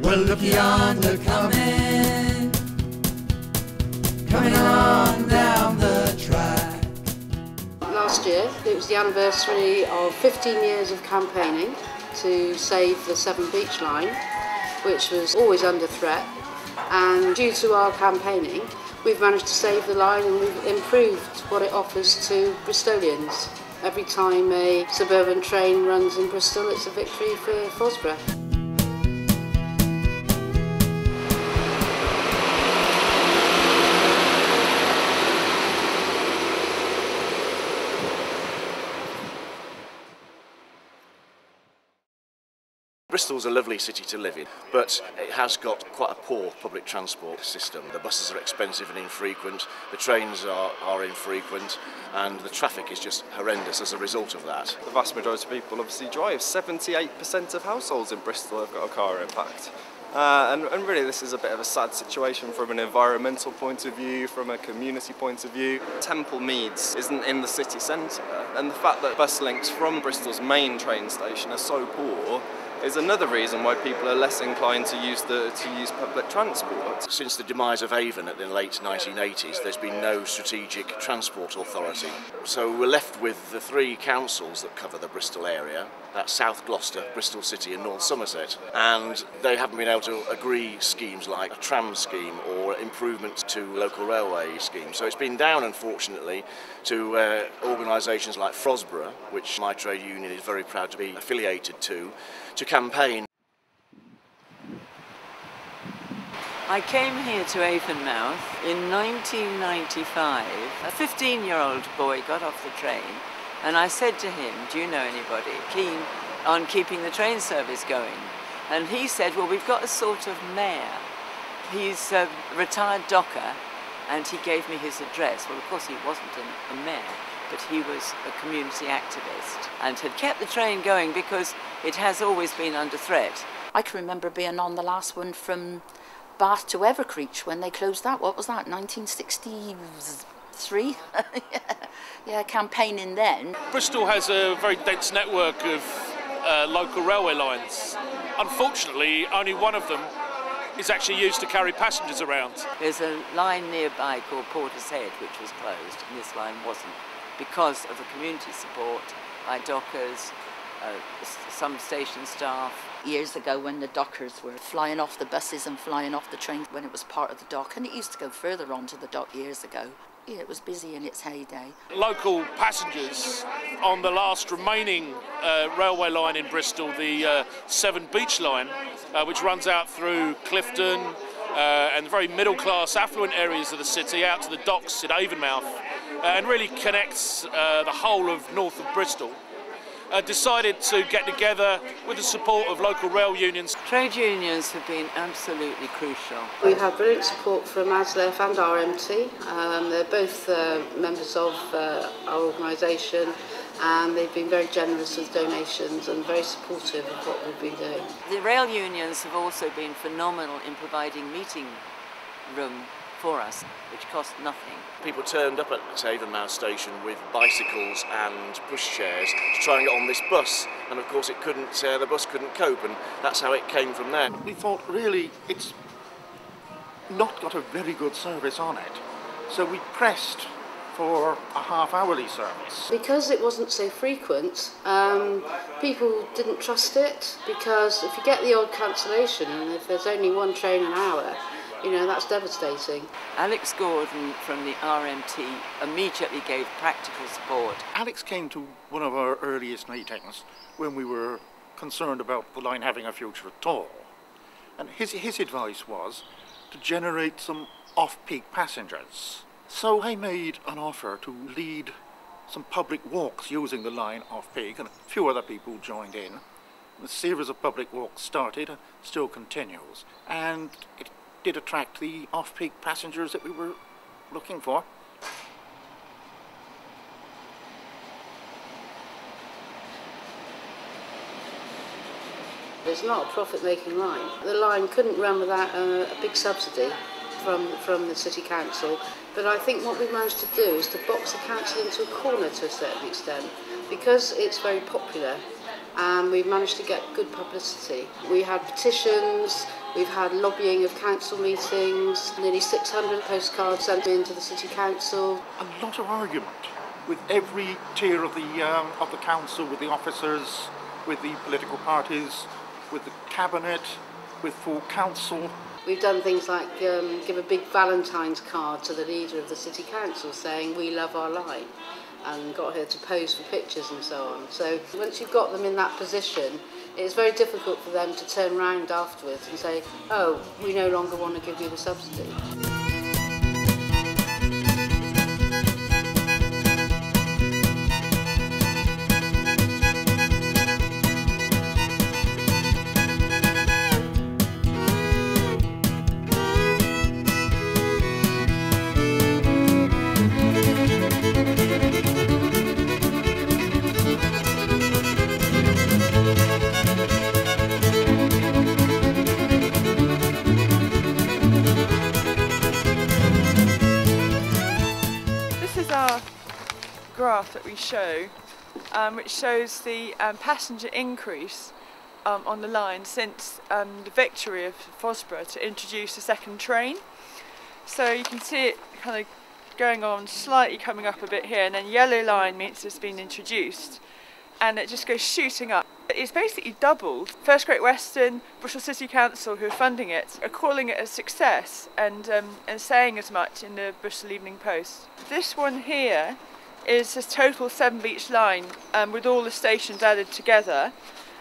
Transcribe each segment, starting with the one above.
Well, look yonder coming on down the track. Last year, it was the anniversary of 15 years of campaigning to save the Severn Beach line, which was always under threat. And due to our campaigning, we've managed to save the line and we've improved what it offers to Bristolians. Every time a suburban train runs in Bristol, it's a victory for FOSBR. Bristol's a lovely city to live in, but it has got quite a poor public transport system. The buses are expensive and infrequent, the trains are infrequent, and the traffic is just horrendous as a result of that. The vast majority of people obviously drive. 78% of households in Bristol have got a car, in fact. And really this is a bit of a sad situation from an environmental point of view, from a community point of view. Temple Meads isn't in the city centre, and the fact that bus links from Bristol's main train station are so poor is another reason why people are less inclined to use public transport. Since the demise of Avon in the late 1980s, there's been no strategic transport authority. So we're left with the three councils that cover the Bristol area. That's South Gloucester, Bristol City and North Somerset. And they haven't been able to agree schemes like a tram scheme or improvements to local railway schemes. So it's been down, unfortunately, to organisations like FOSBR, which my trade union is very proud to be affiliated to campaign. I came here to Avonmouth in 1995. A 15-year-old boy got off the train and I said to him, do you know anybody keen on keeping the train service going? And he said, well, we've got a sort of mayor. He's a retired docker and he gave me his address. Well, of course he wasn't a mayor, but he was a community activist and had kept the train going because it has always been under threat. I can remember being on the last one from Bath to Evercreech when they closed that. What was that, 1963? Yeah, campaigning then. Bristol has a very dense network of local railway lines. Unfortunately, only one of them is actually used to carry passengers around. There's a line nearby called Porter's Head which was closed and this line wasn't, because of the community support by dockers, some station staff. Years ago when the dockers were flying off the buses and flying off the trains when it was part of the dock, and it used to go further on to the dock years ago. Yeah, it was busy in its heyday. Local passengers on the last remaining railway line in Bristol, the Severn Beach line, which runs out through Clifton and the very middle-class affluent areas of the city out to the docks at Avonmouth, and really connects the whole of north of Bristol, decided to get together with the support of local rail unions. Trade unions have been absolutely crucial. We've had brilliant support from ASLEF and RMT. They're both members of our organisation, and they've been very generous with donations and very supportive of what we've been doing. The rail unions have also been phenomenal in providing meeting room for us, which cost nothing. People turned up at Avonmouth station with bicycles and pushchairs to try and get on this bus, and of course the bus couldn't cope, and that's how it came from there. We thought really it's not got a very good service on it, so we pressed for a half-hourly service. Because it wasn't so frequent, people didn't trust it, because if you get the odd cancellation and if there's only one train an hour, you know, that's devastating. Alex Gordon from the RMT immediately gave practical support. Alex came to one of our earliest meetings when we were concerned about the line having a future at all. And his advice was to generate some off-peak passengers. So I made an offer to lead some public walks using the line off-peak, and a few other people joined in. The series of public walks started and still continues, and it did attract the off-peak passengers that we were looking for. It's not a profit-making line. The line couldn't run without a big subsidy from the City Council, but I think what we've managed to do is to box the council into a corner to a certain extent, because it's very popular and we've managed to get good publicity. We had petitions, We've had lobbying of council meetings, nearly 600 postcards sent into the City Council. A lot of argument with every tier of the council, with the officers, with the political parties, with the cabinet, with full council. We've done things like give a big Valentine's card to the leader of the City Council saying we love our line, and got her to pose for pictures and so on. So once you've got them in that position, it's very difficult for them to turn around afterwards and say, oh, we no longer want to give you the subsidy. Graph that we show, which shows the passenger increase on the line since the victory of FOSBR to introduce a second train. So you can see it kind of going on, slightly coming up a bit here, and then yellow line means it's been introduced, and it just goes shooting up. It's basically doubled. First Great Western, Bristol City Council, who are funding it, are calling it a success and saying as much in the Bristol Evening Post. This one here is a total 7 beach line with all the stations added together,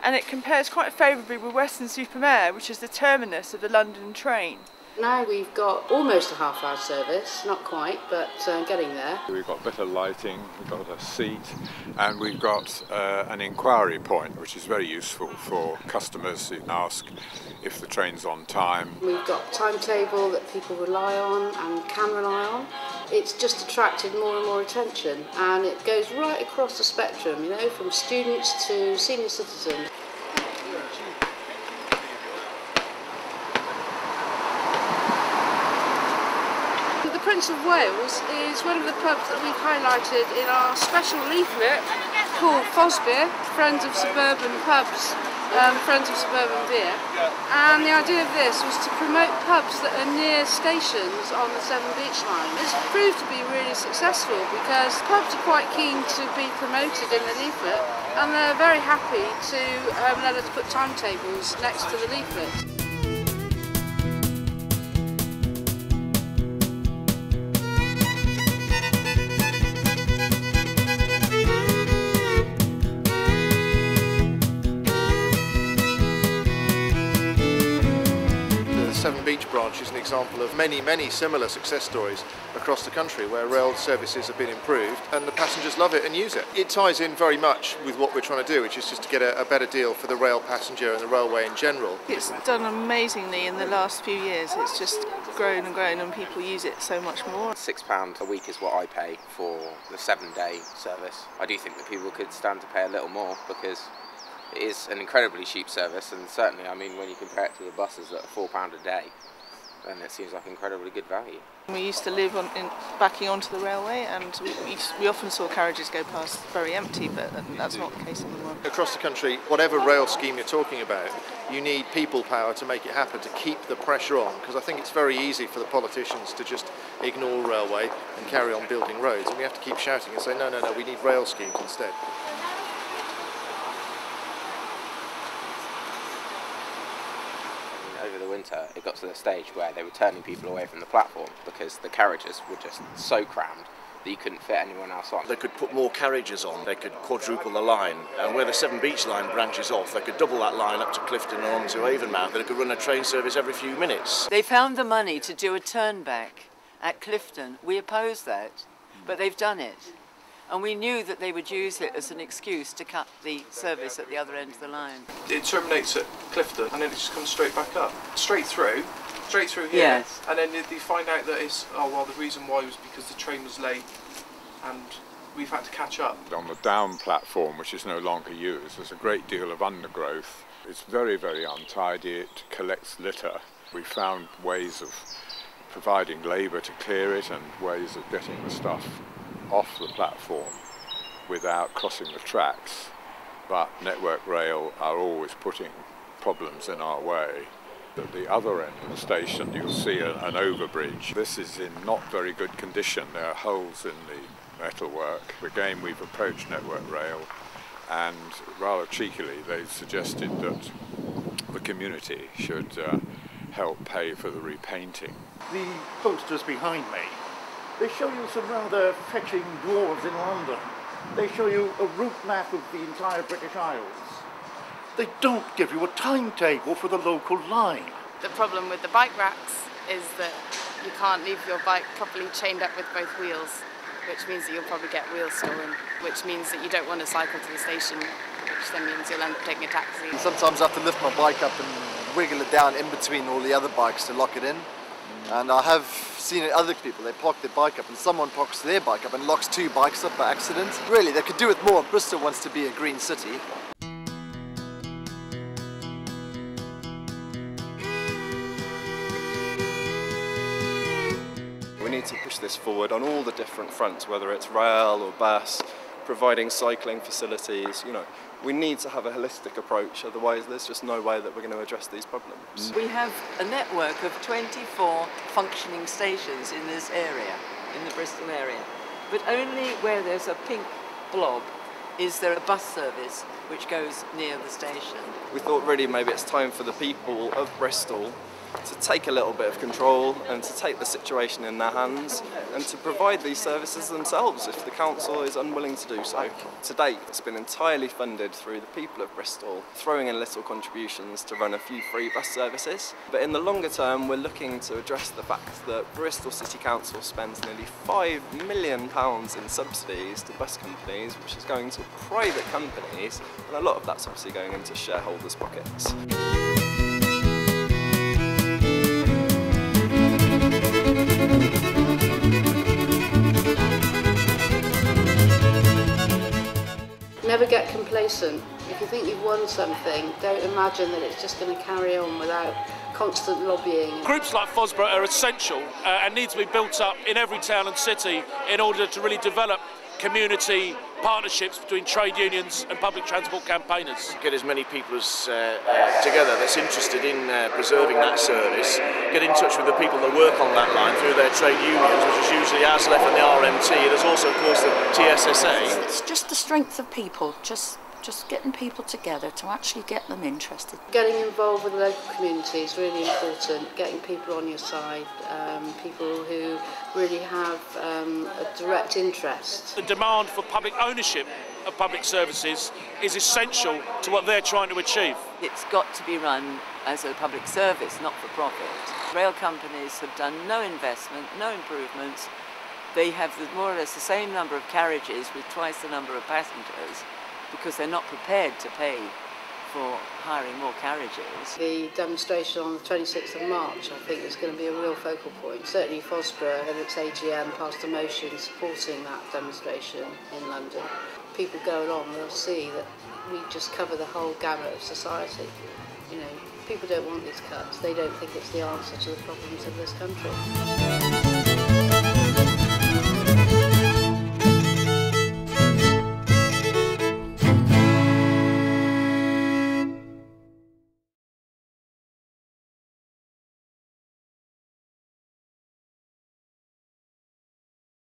and it compares quite favourably with Western-super-Mare, which is the terminus of the London train. Now we've got almost a half-hour service, not quite, but getting there. We've got better lighting, we've got a seat, and we've got an inquiry point, which is very useful for customers who ask if the train's on time. We've got a timetable that people rely on and can rely on. It's just attracted more and more attention, and it goes right across the spectrum, you know, from students to senior citizens. The Prince of Wales is one of the pubs that we've highlighted in our special leaflet called FOSBR, Friends of Suburban Pubs, Friends of Suburban Beer. And the idea of this was to promote pubs that are near stations on the Severn Beach line. It's proved to be really successful because pubs are quite keen to be promoted in the leaflet, and they're very happy to let us put timetables next to the leaflet. Severn Beach branch is an example of many similar success stories across the country where rail services have been improved and the passengers love it and use it. It ties in very much with what we're trying to do, which is just to get a better deal for the rail passenger and the railway in general. It's done amazingly in the last few years. It's just grown and grown, and people use it so much more. £6 a week is what I pay for the 7-day service. I do think that people could stand to pay a little more because it is an incredibly cheap service, and certainly, I mean, when you compare it to the buses that are £4 a day, then it seems like incredibly good value. We used to live backing onto the railway, and we often saw carriages go past very empty, but that's not the case anymore. Across the country, whatever rail scheme you're talking about, you need people power to make it happen, to keep the pressure on, because I think it's very easy for the politicians to just ignore railway and carry on building roads, and we have to keep shouting and say, no, we need rail schemes instead. Over the winter, it got to the stage where they were turning people away from the platform because the carriages were just so crammed that you couldn't fit anyone else on. They could put more carriages on, they could quadruple the line, and where the Severn Beach line branches off, they could double that line up to Clifton and on to Avonmouth, and they could run a train service every few minutes. They found the money to do a turnback at Clifton. We opposed that, but they've done it. And we knew that they would use it as an excuse to cut the service at the other end of the line. It terminates at Clifton and then it just comes straight back up. Straight through here. Yes. And then they find out that it's, oh well, the reason why was because the train was late and we've had to catch up. On the down platform, which is no longer used, there's a great deal of undergrowth. It's very untidy, it collects litter. We found ways of providing labour to clear it and ways of getting the stuff off the platform without crossing the tracks, but Network Rail are always putting problems in our way, At the other end of the station you'll see an overbridge. This is in not very good condition. There are holes in the metalwork. Again, we've approached Network Rail, and rather cheekily they've suggested that the community should help pay for the repainting. The posters behind me, they show you some rather fetching dwarves in London. They show you a route map of the entire British Isles. They don't give you a timetable for the local line. The problem with the bike racks is that you can't leave your bike properly chained up with both wheels, which means that you'll probably get wheels stolen, which means that you don't want to cycle to the station, which then means you'll end up taking a taxi. Sometimes I have to lift my bike up and wiggle it down in between all the other bikes to lock it in. And I have seen other people, they park their bike up and someone parks their bike up and locks two bikes up by accident. Really, they could do it more. Bristol wants to be a green city. We need to push this forward on all the different fronts, whether it's rail or bus, providing cycling facilities. You know, we need to have a holistic approach, otherwise there's just no way that we're going to address these problems. We have a network of 24 functioning stations in this area, in the Bristol area, but only where there's a pink blob is there a bus service which goes near the station. We thought really maybe it's time for the people of Bristol to take a little bit of control and to take the situation in their hands and to provide these services themselves if the council is unwilling to do so. To date, it's been entirely funded through the people of Bristol, throwing in little contributions to run a few free bus services. But in the longer term, we're looking to address the fact that Bristol City Council spends nearly £5 million in subsidies to bus companies, which is going to private companies, and a lot of that's obviously going into shareholders' pockets. Never get complacent. If you think you've won something, don't imagine that it's just going to carry on without constant lobbying. Groups like FOSBR are essential and need to be built up in every town and city in order to really develop community partnerships between trade unions and public transport campaigners. Get as many people as together that's interested in preserving that service, get in touch with the people that work on that line through their trade unions, which is usually ASLEF and the RMT. There's also, of course, the TSSA. It's just the strength of people, just getting people together to actually get them interested. Getting involved with the local community is really important, getting people on your side, people who really have a direct interest. The demand for public ownership of public services is essential to what they're trying to achieve. It's got to be run as a public service, not for profit. Rail companies have done no investment, no improvements. They have more or less the same number of carriages with twice the number of passengers, because they're not prepared to pay for hiring more carriages. The demonstration on the 26th of March, I think, is going to be a real focal point. Certainly FOSBR at its AGM passed a motion supporting that demonstration in London. People go along, they'll see that we just cover the whole gamut of society. You know, people don't want these cuts. They don't think it's the answer to the problems of this country.